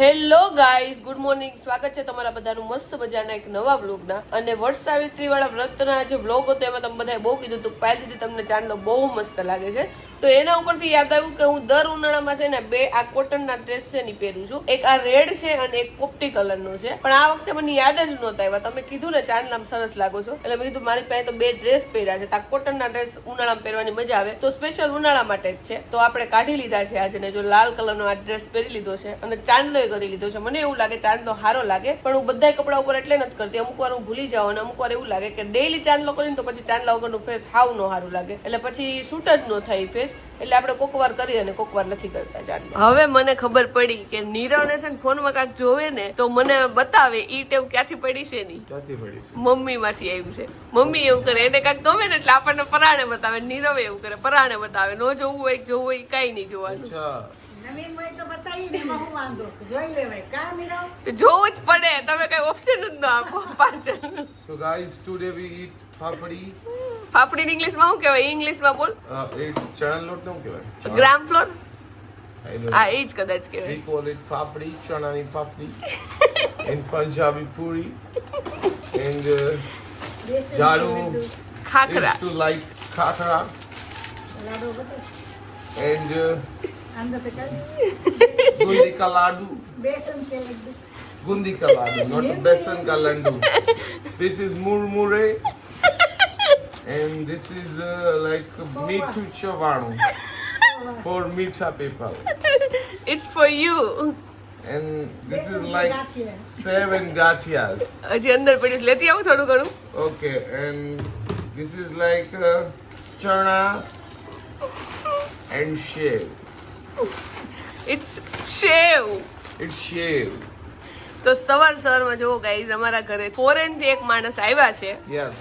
Hello guys, good morning. સ્વાગત છે તમારા બધાનું મસ્ત મજાના એક નવા વ્લોગના. અને વટ સાવિત્રી વાળા વ્રતના જે વ્લોગ હતો એમાં તમે બધાએ બહુ કીધું હતું પહેલેથી તમને ચાંદલો બહુ મસ્ત લાગે છે. તો એના ઉપરથી યાદ આવ્યું કે હું દર ઉનાળામાં છે ને બે આ કોટનના ડ્રેસ છે ને પહેરું છું. એક આ રેડ છે અને એક પોપટી કલરનો છે. પણ આ વખતે મને યાદ જ નહોતા આવ્યા. તમે કીધું ને ચાંદલામાં સરસ લાગો છો એટલે મેં કીધું મારી પાસે તો બે ડ્રેસ પહેર્યા છે. આ કોટનના ડ્રેસ ઉનાળામાં પહેરવાની મજા આવે તો સ્પેશિયલ ઉનાળા માટે જ છે. તો આપણે કાઢી લીધા છે આજે ને જો લાલ કલરનો આ ડ્રેસ પહેરી લીધો છે અને ચાંદલો કરી લીધો છે. મને એવું લાગે ચાંદલો સારો લાગે પણ હું બધા કપડા ઉપર એટલે નથી કરતી. અમુક વાર હું ભૂલી જાઉં અને અમુક વાર એવું લાગે કે ડેઈલી ચાંદલો કરીને તો પછી ચાંદલા વગરનું ફેસ હાવ નો સારું લાગે એટલે પછી શૂટ જ ન થાય ફેસ. એટલે આપણે કોક વાર કરીએ અને કોક વાર નથી કરતા ચાંદલો. હવે મને ખબર પડી કે નીરવને છે ને ફોનમાં કાંઈક જોવે ને તો મને બતાવે ઈ ટેવ ક્યાંથી પડી છે ની મમ્મી માંથી આવ્યું છે. મમ્મી એવું કરે એને કાંઈક ગમે ને એટલે આપણને પરાણે બતાવે. નીરવ એવું કરે પરાણે બતાવે. નો જોવું હોય જોવું હોય કઈ નહીં જોવાનું. જોવું જ પડે. તમે કઈ ઓપ્શન જ ન આપો પાછળ. So guys, today we eat papdi. Papdi English માં શું કહેવાય? ઇંગ્લિશ માં બોલ. It's chana lot નો કહેવાય. ગ્રામ ફ્લોર. I know. આ એ જ કદાચ કહેવાય. We call it papdi, chana ni papdi. In Punjabi puri. And Jaru khakhra. used to like khakra. And gundi ka ladu. Gundi ka ladu, not besan ka landu. This is murmure. And this is like meetu chavanu for meetha people. It's for you. And this is like 7 gatias. હજી અંદર પડ્યું છે. લેતી આવું થોડું ઘણું. Okay, and this is like chana and shave. It's shave. It's shave. તો સવારમાં જોવો ગાઈઝ અમારા ઘરે ફોરેન થી એક માણસ આવ્યા છે Yes.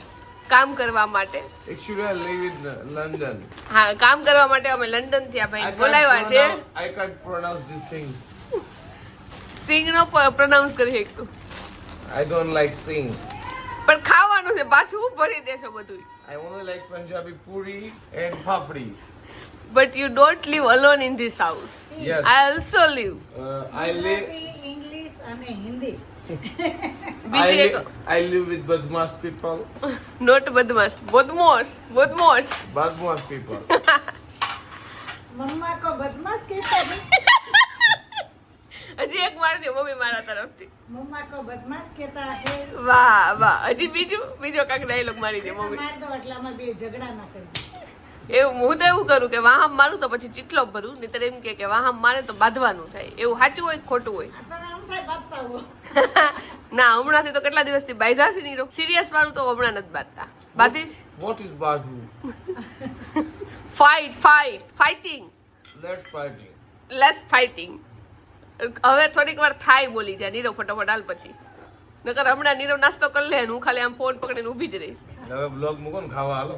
કામ કરવા માટે. Actually, I live in London. હા, કામ કરવા માટે અમે લંડન થી આ ભાઈ બોલાવ્યા છે. I can't pronounce these things. સિંગ નો પ્રોનાઉન્સ કરી શકતું I don't like sing. પણ ખાવાનું છે પાછું ભરી દેશો બધું. I only like Punjabi puri and papdi. But you don't live alone in this house. Yes. I also live. I live. English and Hindi. I live with Badmas people. Not બદમાશ. બદમાશ. Badmas people. मम्मा को बदमाश कहता है. હજી એક માર દે મમ્મી મારા તરફથી. मम्मा को बदमाश कहता है. વાહ હજી બીજો કાંઈક ડાયલોગ મારી દે મમ્મી. मार दो એટલે અમે બે ઝઘડા ના કરીએ. એવું હું તો એવું કરું કે વાહમ મારું તો પછી ચીટલો ભરું. નહીતર એમ કે વાહમ મારે તો બાંધવાનું થાય. એવું સાચું હોય ખોટું હોય? તમે આમ થાય બાંધતા હો. ના હમણાંથી તો કેટલા દિવસથી બાંધ્યા છે નહીં. સિરિયસ વાળું તો હમણાં નથી બાંધતા. બાંધીશ. What is Badu? Fighting. Let's fighting. હવે થોડીક વાર થાય બોલી જાય. નીરવ ફટાફટ હાલ પછી નકર હમણાં નીરવ નાસ્તો કરી લે હું ખાલી આમ ફોન પકડીને ઊભી જ રહીશ. હવે બ્લોગ મૂકો ને ખાવા હાલો.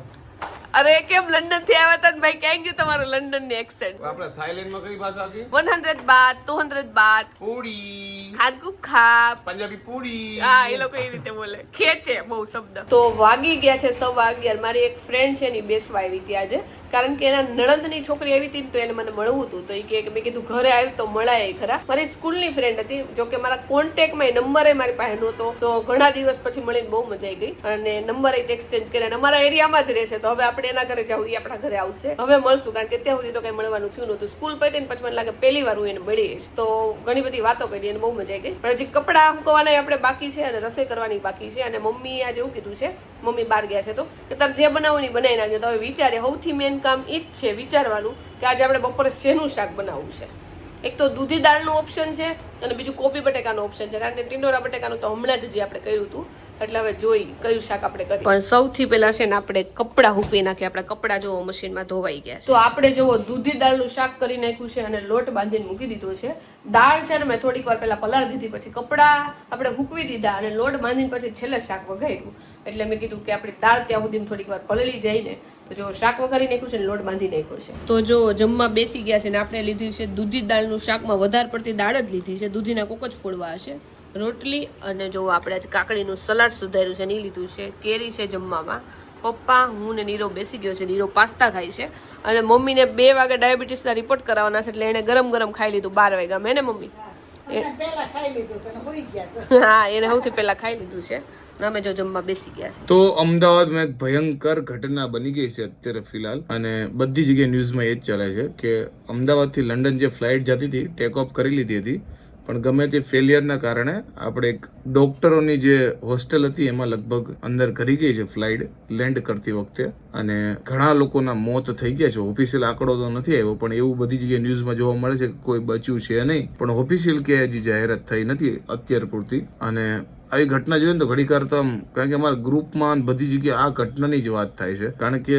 અરે કેમ લંડન થી આવ્યા હતા ને ભાઈ? ક્યાં ગયું તમારું લંડન ની એક્સેન્ટ? આપણે થાઈલેન્ડ માં કઈ ભાષા હતી? 100 બાત 200 બાત પૂરી. ખાનકુ ખા. પંજાબી પૂરી. હા એ લોકો એ રીતે બોલે. ખેંચે બહુ શબ્દ. તો વાગી ગયા છે 11:15. મારી એક ફ્રેન્ડ છે ની બેસવા આવી હતી આજે. કારણ કે એના નણંદની છોકરી આવી હતી તો એને મને મળવું હતું. તો એ કે મેં કીધું ઘરે આવ્યું તો મળાય ખરા. મારી સ્કૂલની ફ્રેન્ડ હતી. જો કે મારા કોન્ટેક્ટમાં નંબર મારી પાસે નહોતો. તો ઘણા દિવસ પછી મળીને બહુ મજા આવી ગઈ અને નંબર એક્સચેન્જ કર્યા. અમારા એરિયામાં જ રહેશે તો હવે આપણે એના ઘરે જવું. એ આપણા ઘરે આવશે. હવે મળશું કારણ કે ત્યાં સુધી તો કઈ મળવાનું થયું નહોતું. સ્કૂલ પતી ને પછી મને લાગે પહેલી વાર હું એને મળીશ. તો ઘણી બધી વાતો કરી અને બહુ મજા આવી ગઈ. પણ હજી કપડાં મૂકવાના આપણે બાકી છે અને રસોઈ કરવાની બાકી છે. અને મમ્મી આજે એવું કીધું છે મમ્મી બહાર ગયા છે તો કે તારે જે બનાવવાની બનાવી નાખજો. તો હવે વિચારે સૌથી મેન કામ એ જ છે વિચારવાનું કે આજે આપણે બપોરે શેનું શાક બનાવવું છે. એક તો દૂધી દાળનું ઓપ્શન છે અને બીજું કોબી બટેકાનું ઓપ્શન છે. કારણ કે ટીંડોરા બટેકાનું તો હમણાં જ આપણે કર્યું હતું એટલે હવે જોઈ કયું શાક આપણે કરીએ. પણ સૌથી પહેલા છે ને આપણે કપડાં હૂપી નાખીએ. આપણા કપડાં જોવો મશીનમાં ધોવાઈ ગયા છે. તો આપણે જોવો દૂધી દાળનું શાક કરી નાખ્યું છે અને લોટ બાંધીને મૂકી દીધો છે. દાળ છે ને મેં થોડીક વાર પહેલા પલાળી દીધી. પછી કપડાં આપણે હૂકવી દીધા અને લોટ બાંધીને પછી છેલ્લે શાક વઘાર્યું. એટલે મેં કીધું કે આપણી દાળ ત્યાં સુધી થોડીક વાર પલળી જાય ને તો જો શાક વઘારી નાખ્યું છે ને લોટ બાંધી નાખ્યો છે. તો જો જમવા બેસી ગયા છે ને આપણે લીધી છે દૂધી દાળનું શાકમાં વધારે પડતી દાળ જ લીધી છે. દૂધીના કોક જ ફોડવા હશે. રોટલી અને જો આપણે આજ કાકડીનું સલાડ સુધાર્યું છે ને એ લીધું છે. કેરી છે જમવામાં. પપ્પા હું ને નીરવ બેસી ગયો છે. નીરવ પાસ્તા ખાય છે અને મમ્મીને 2 વાગે ડાયાબિટીસના રિપોર્ટ કરાવવાના છે એટલે એને ગરમ ખાઈ લીધું 12 વાગ્યા. મેં ને મમ્મી બધા પહેલા ખાઈ લીધું છે ને હોઈ ગયા છે. હા એને સૌથી પહેલા ખાઈ લીધું છે અને અમે જો જમવા બેસી ગયા છે. તો અમદાવાદમાં એક ભયંકર ઘટના બની ગઈ છે અત્યારે ફિલહાલ, અને બધી જગ્યાએ ન્યૂઝમાં એ જ ચાલે છે કે અમદાવાદથી લંડન જે ફ્લાઇટ જતી હતી ટેક ઓફ કરી લીધી હતી, પણ ગમે તે ફેલિયરના કારણે આપણે એક ડોક્ટરોની જે હોસ્ટેલ હતી એમાં લગભગ અંદર કરી ગઈ છે ફ્લાઇટ લેન્ડ કરતી વખતે, અને ઘણા લોકોના મોત થઈ ગયા છે. ઓફિશિયલ આંકડો તો નથી આવ્યો, પણ એવું બધી જગ્યાએ ન્યૂઝમાં જોવા મળે છે કે કોઈ બચ્યું છે નહીં, પણ ઓફિશિયલ કે હજી જાહેરાત થઈ નથી અત્યાર પૂરતી. અને આવી ઘટના જોઈએ ને તો ઘડીક વાર તો આમ, કારણ કે અમારા ગ્રુપમાં બધી જગ્યાએ આ ઘટનાની જ વાત થાય છે, કારણ કે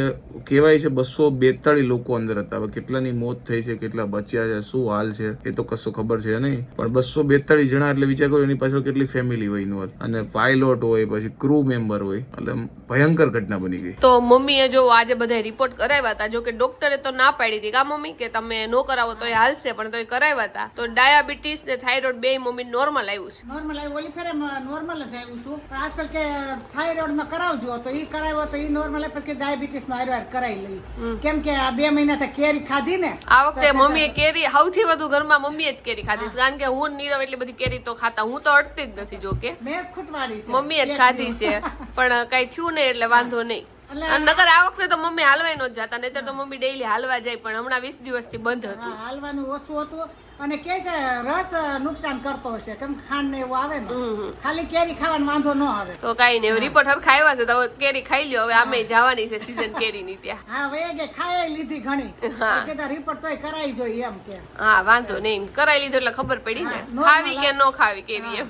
કહેવાય છે 242 લોકો અંદર હતા. હવે કેટલાની મોત થઈ છે, કેટલા બચ્યા છે, શું હાલ છે એ તો કશું ખબર છે નહીં, પણ 242 જણા એટલે વિચાર કરો એની પાછળ કેટલી ફેમિલી હોય ઇન્વોલ્વ, અને પાયલોટ હોય, પછી ક્રૂ મેમ્બર હોય, એટલે ભયંકર ઘટના બની ગઈ. તો મમ્મીએ જો આજે બધા રિપોર્ટ કરાવ્યા હતા, જો કે ડોક્ટરે તો ના પાડી હતી કા મમ્મી કે તમે નો કરાવો તો હાલશે, પણ તોય કરાવ્યા હતા. તો ડાયાબિટીસ ને થાઇરોઇડ બે મમ્મી નોર્મલ આવ્યું છે. નોર્મલ આવ્યું, ઓલી ફેરે નોર્મલ જ આવ્યું હતું, પણ આજકાલ કે થાઇરોઇડ નો કરાવજો તો ઈ કરાવ્યો તો ઈ નોર્મલ પછી ડાયાબિટીસ નો આયુર્વેદ કરાવી લઈ, કેમ કે આ 2 મહિનાથી કેરી ખાધી ને. આ વખતે મમ્મીએ કેરી સૌથી વધુ ઘરમાં મમ્મીએ જ કેરી ખાધી છે, કારણ કે હું નીરવ એટલી બધી કેરી તો ખાતા, હું તો અડતી જ નથી. જો કે મેં જ ખૂટવાડી છે, મમ્મીએ જ ખાધી છે, પણ કઈ થયું નહીં એટલે વાંધો નહીં. અને નકર આ વખતે તો મમ્મી હાલવાય નો જતા, નહીતર તો મમ્મી ડેઈલી હાલવા જાય, પણ હમણાં 20 દિવસથી બંધ હતું. હા, હાલવાનું ઓછું હતું. અને કે છે રસ નુકસાન કરતો હશે, કેમ ખાંડ ને એવું આવે ને, ખાલી કેરી ખાવાનો વાંધો ન આવે. તો કઈ નહીં, રિપોર્ટ હરખા આવ્યા છે તો હવે કેરી ખાઈ લ્યો. હવે આમે જવાની છે સીઝન કેરીની ત્યાં. હા, વેગે ખાઈ લીધી ઘણી, કીધા રિપોર્ટ તોય કરાઈ જોઈએ એમ કે. હા વાંધો નહીં, કરાઈ લીધું એટલે ખબર પડી ને ખાવી કે ન ખાવી કેરી એમ.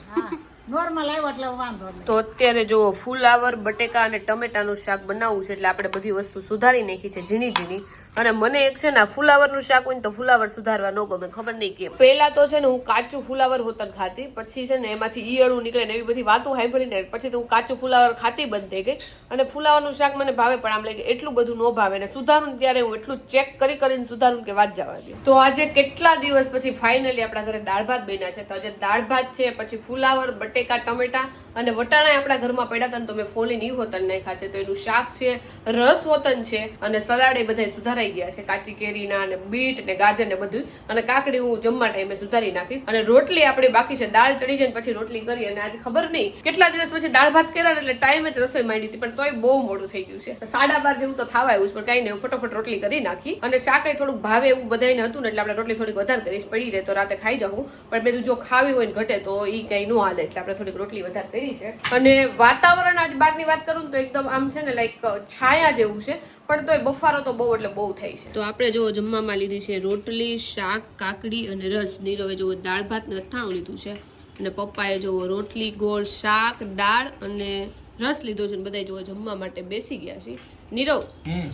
નોર્મલ આવ્યો એટલે વાંધો નહીં. તો અત્યારે જો ફુલાવર બટેકા અને ટમેટાનું શાક બનાવવું છે, એટલે આપણે બધી વસ્તુ સુધારી નાખી છે ઝીણી ઝીણી. અને મને એક છે ને ફુલાવરનું શાક હોય ને તો ફુલાવર સુધારવા ન ગમે, ખબર નહીં કેમ. પહેલા તો છે ને હું કાચું ફુલાવર હોતન ખાતી, પછી છે ને એમાંથી ઈયળું નીકળે ને એવી બધી વાતો સાંભળીને પછી તો હું કાચું ફુલાવર ખાતી બંધ થઈ ગઈ. અને ફુલાવરનું શાક મને ભાવે, પણ આમ લાગે એટલું બધું ન ભાવે, ને સુધારું ને ત્યારે હું એટલું ચેક કરીને સુધારું કે વાત જવા દે. તો આજે કેટલા દિવસ પછી ફાઇનલી આપણા ઘરે દાળ ભાત બન્યા છે. તો આજે દાળ ભાત છે, પછી ફુલાવર બટેકા ટમેટા અને વટાણા આપણા ઘરમાં પડ્યા હતા ને તો મેં ફોલી નહીં હોતન નાખ્યા છે. તો એનું શાક છે, રસ હોતન છે, અને સલાડ એ બધા સુધારાઈ ગયા છે, કાચી કેરીના અને બીટ ને ગાજર ને બધું. અને કાકડી હું જમવા ટાઈમે સુધારી નાખીશ. અને રોટલી આપણી બાકી છે, દાળ ચડી જાય પછી રોટલી કરી. અને આજે ખબર નહીં કેટલા દિવસ પછી દાળ ભાત કર્યા એટલે ટાઈમે જ રસોઈ માંડી હતી, પણ તોય બહુ મોડું થઈ ગયું છે. 12:30 જેવું તો થવા આવ્યું છે, પણ કઈ નહીં, ફટોફટ રોટલી કરી નાખી. અને શાક થોડુંક ભાવે એવું બધાને હતું ને એટલે આપણે રોટલી થોડીક વધારે કરીશ, પડી રહે તો રાતે ખાઈ જાઉં. પણ મેં જો ખાવી હોય ને ઘટે તો એ કઈ ન હાલે, એટલે આપણે થોડીક રોટલી વધારે કરી છે. અને વાતાવરણ આજ બહારની વાત કરું તો એકદમ આમ છે ને લાઈક છાયા જેવું છે, પણ તોય બફારો તો બહુ એટલે બહુ થાય છે. તો આપણે જો જમવામાં લીધી છે રોટલી, શાક, કાકડી અને રસ. નીરવે જો દાળ ભાત ને અથાણું લીધું છે, અને પપ્પાએ જો રોટલી, ગોળ, શાક, દાળ અને રસ લીધો છે. બધા જો જમવા માટે બેસી ગયા છે. નીરવ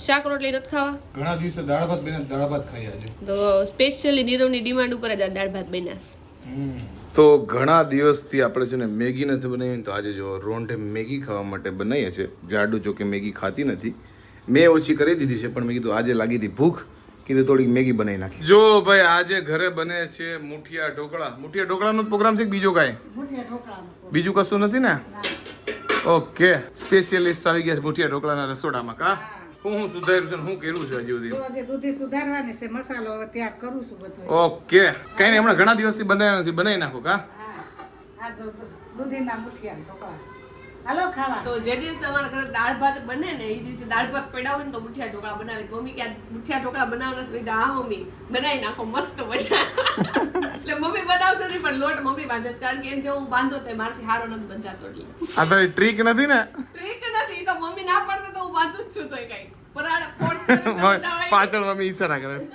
શાક રોટલી નથી ખાવા? ઘણા દિવસે દાળ ભાત બન્યા, દાળ ભાત ખાઈ આજે. તો સ્પેશિયલી નીરવની ડિમાન્ડ ઉપર જ આ દાળ ભાત બન્યા છે. તો ઘણા દિવસથી આપણે છે ને મેગી નથી બનાવી, તો આજે જો રોંઢે મેગી ખાવા માટે બનાવીએ છે. જાડુ જો કે મેગી ખાતી નથી, મેં ઓછી કરી દીધી છે, પણ મેં કીધું આજે લાગી હતી ભૂખ, કીધું થોડીક મેગી બનાવી નાખી. જો ભાઈ આજે ઘરે બને છે મુઠિયા ઢોકળા. મુઠિયા ઢોકળાનો પ્રોગ્રામ છે કે બીજો કાંઈ? મુઠિયા ઢોકળાનું. બીજું કશું નથી ને? ઓકે, સ્પેશિયલિસ્ટ આવી ગયા છે મુઠિયા ઢોકળાના રસોડામાં. કા હું સુધાર્યું છે ને હું કર્યું છે હજી સુધી? તો આજે દૂધી સુધારવાની છે, મસાલો હવે તૈયાર કરું છું બધું. ઓકે, કઈ નહીં, હમણાં ઘણા દિવસથી બનાવ્યા નથી, બનાવી નાખો. કા આ દૂધીના મુઠિયા ઢોકળા હાલો ખાવા. તો જે દિવસે અમારા ઘરે દાળ ભાત બને ને એ દિવસે દાળ ભાત પડ્યા હોય ને તો મુઠિયા ઢોકળા બનાવી. મમ્મી કે મુઠિયા ઢોકળા બનાવવાના છે? હા મમ્મી બનાવી નાખો, મસ્ત મજા. એટલે મમ્મી બનાવશે નહીં, પણ લોટ મમ્મી બાંધે, કારણ કે એમ જેવું બાંધો તો મારાથી હારો નથી બંધાતો. એટલે આ તારી ટ્રીક નથી ને? ટ્રીક નથી, તો મમ્મી ના પડતો તો હું બાંધું જ છું. તોય કઈ પરાળ ફોર્સ પાછળ મમ્મી ઈશારા કરે છે.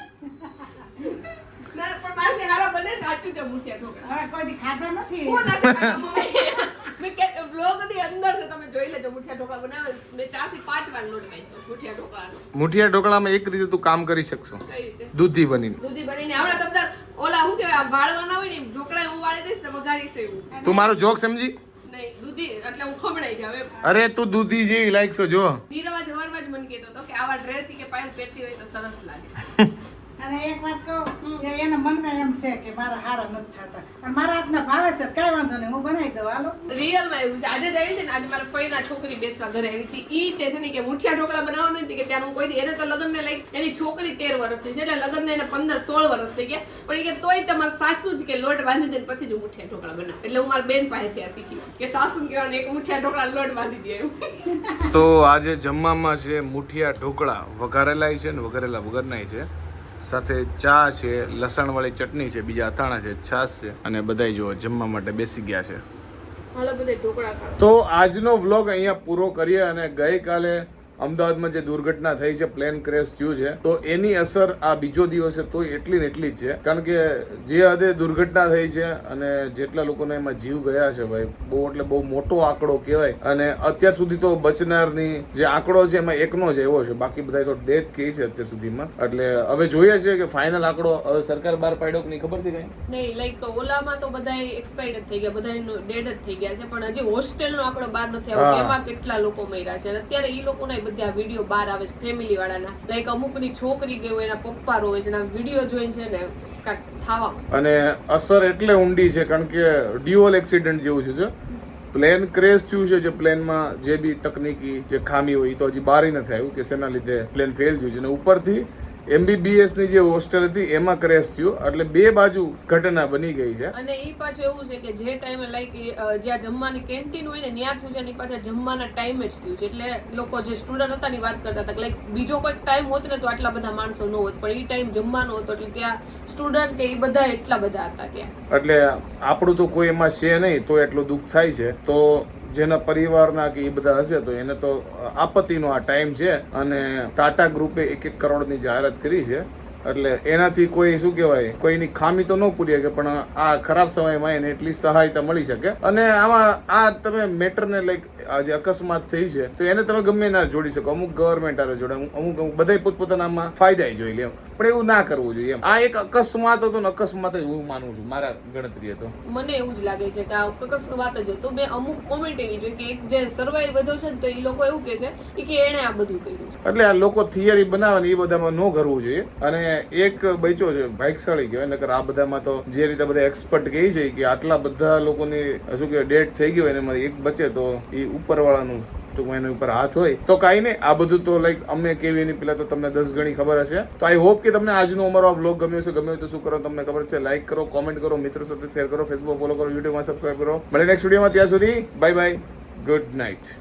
ના પણ મારાથી હારા બને સાચું છે મુઠિયા ઢોકળા. હવે કોઈ દી ખાધા નથી. હું નથી ખાતા મમ્મી. મેં કે વ્લોગ ની અંદર છે, તમે જોઈ લેજો. મુઠિયા ઢોકળા બનાવે મેં 4 થી 5 વાર લોટ ખાઈ મુઠિયા ઢોકળાનો. મુઠિયા ઢોકળામાં એક રીતે તું કામ કરી શકશો, કઈ રીતે? દૂધી બનીને. દૂધી બનીને હમણાં તમને ઓલા શું કહેવાય વાળવાના હોય ને ઢોકળા હું વાળી દઈશ ને વઘારીશ એવું. તું મારો જોક સમજી? નહીં દૂધી એટલે હું ખમણાઈ જાવ એમ. અરે તું દૂધી જેવી લાગશો. જો નીરવા જવારમાં જ મને કહેતો હતો કે આવા ડ્રેસ કે પાયલ પહેરતી હોય તો સરસ લાગે. અને એક વાત કહું કે એના મનમાં એમ છે કે મારા હારા નથી થતા, અને મારા હાથના ભાવે છે કાંઈ વાંધો નહીં હું બનાવી દઉં હાલો રિયલમાં એવું છે. આજે જ આવી છે ને, આજે મારા ફઈના છોકરી બેસવા ઘરે આવી હતી. ઈ તે છે ને કે મુઠિયા ઢોકળા બનાવવાનું નથી કે ત્યાં હું કોઈ દી, એને તો લગ્નને લઈ એની છોકરી 13 વર્ષની છે એટલે લગ્નને એને 15-16 વર્ષ થઈ ગયા, પણ ઈ કે તોય તમારા સાસુ જ કે લોટ બાંધી દે પછી જ હું મુઠિયા ઢોકળા બનાવ. એટલે હું મારી બેન પાસેથી આ શીખી કે સાસુ કહેવાનું એક મુઠિયા ઢોકળા લોટ બાંધી દે એવું. તો આજે જમવામાં છે મુઠિયા ઢોકળા, વઘારેલા છે ને વઘારેલા વગરનાય છે, સાથે ચા છે, લસણવાળી ચટણી છે, બીજા અથાણા છે, છાશ છે, અને બધાય જો જમવા માટે બેસી ગયા છે. હાલો બધા ઢોકળા ખાવા. તો આજનો વ્લોગ અહીંયા પૂરો કરીએ. અને ગઈકાલે અમદાવાદમાં જે દુર્ઘટના થઈ છે, પ્લેન ક્રેશ થયું છે, તો એની અસર આ બીજો દિવસ છે તો એટલી ને એટલી જ છે. કારણ કે જે હદે દુર્ઘટના થઈ છે અને જેટલા લોકોને એમાં જીવ ગયા છે ભાઈ, બહુ એટલે બહુ મોટો આંકડો કહેવાય. અને અત્યાર સુધી તો બચનારની જે આંકડો છે એમાં એકનો જ એવો છે, બાકી બધા તો ડેથ કહી છે અત્યાર સુધીમાં. એટલે હવે જોઈએ છે કે ફાઇનલ આંકડો હવે સરકાર બહાર પાડ્યો કે નહીં ખબર છે કઈ નહીં. લાઈક ઓલામાં તો બધા એક્સપાયર્ડ જ થઈ ગયા, બધા ડેડ જ થઈ ગયા છે, પણ હજી હોસ્ટેલનો આંકડો બહાર નથી આવ્યો એમાં કેટલા લોકો મર્યા છે. અને અત્યારે ઈ લોકોના બધા વિડીયો બહાર આવે છે ફેમિલી વાળાના, લાઈક અમુકની છોકરી ગઈ હોય, એના પપ્પા રોવે છે, એના વિડીયો જોઈને છે ને કાંઈક થાવા. અને અસર એટલે ઊંડી છે કારણ કે ડ્યુઅલ એક્સિડન્ટ જેવું છે. પ્લેન ક્રેશ થયું છે, જે પ્લેનમાં જે બી તકનીકી જે ખામી હોય એ તો હજી બહાર નથી આવ્યું કે શેના લીધે પ્લેન ફેલ થયું છે. અને ઉપરથી MBBS ની જે હોસ્ટેલ હતી એમાં ક્રેશ થયું, એટલે બે બાજુ ઘટના બની ગઈ છે. અને ઈ પાછું એવું છે કે જે ટાઈમે લાઈક જ્યાં જમવાની કેન્ટીન હોય ને ત્યાં થયું છે, એની પાછળ જમવાના ટાઈમે જ થયું છે. એટલે લોકો જે સ્ટુડન્ટ હતા ની વાત કરતા હતા લાઈક બીજો કોઈ ટાઈમ હોત ને તો આટલા બધા માણસો ન હોત, પણ ઈ ટાઈમ જમવાનો હતો એટલે ત્યાં સ્ટુડન્ટ કે ઈ બધા એટલા બધા હતા ત્યાં. એટલે આપણું તો કોઈ એમાં છે નહીં તો એટલું દુઃખ થાય છે. તો જેના પરિવારના કે એ બધા હશે તો એને તો આપત્તિનો આ ટાઈમ છે. અને ટાટા ગ્રુપે 1 કરોડની જાહેરાત કરી છે, એટલે એનાથી કોઈ શું કહેવાય કોઈની ખામી તો ન પૂરી શકે, પણ આ ખરાબ સમયમાં એને એટલી સહાયતા મળી શકે. અને આમાં આ તમે મેટરને લાઈક આ જે અકસ્માત થઈ છે તો એને તમે ગમે ના જોડી શકો, અમુક ગવર્મેન્ટ આરે જોડે, અમુક બધા પોતપોતાનામાં ફાયદા જોઈ લે, પણ એવું ના કરવું જોઈએ એમ. આ એક અકસ્માત હતો ને અકસ્માત હું માનું છું મારા ગણતરીએ તો. મને એવું જ લાગે છે કે આ અકસ્માત જ હતો. મેં અમુક કોમેન્ટ એવી જોઈ કે એક જે સર્વાઈવ વધ્યો છે ને તો એ લોકો એવું કે છે કે એણે આ બધું કર્યું છે. એટલે આ લોકો થિયરી બનાવે ને એ બધામાં ન કરવું જોઈએ. અને એક બચ્યો છે ભાગ્યશાળી કહેવાય, નકર આ બધામાં તો જે રીતે બધા એક્સપર્ટ કહે છે કે આટલા બધા લોકોની શું કે ડેથ થઈ ગયો એનામાં એક બચે તો એ ઉપરવાળાનું ટૂંકમાં એની ઉપર હાથ હોય તો કાંઈ નહીં. આ બધું તો લાઈક અમને કેવી એની પેલા તો તમને 10 ગણી ખબર હશે. તો આઈ હોપ કે તમને આજનો અમારો આ વ્લોગ ગમ્યો છે. ગમ્યો હોય તો શું કરો તમને ખબર છે, લાઈક કરો, કોમેન્ટ કરો, મિત્રો સાથે શેર કરો, ફેસબુક ફોલો કરો, યુટ્યુબમાં સબસ્ક્રાઈબ કરો. મળે નેક્સ્ટ વિડીયોમાં. ત્યાં સુધી બાય બાય, ગુડ નાઇટ.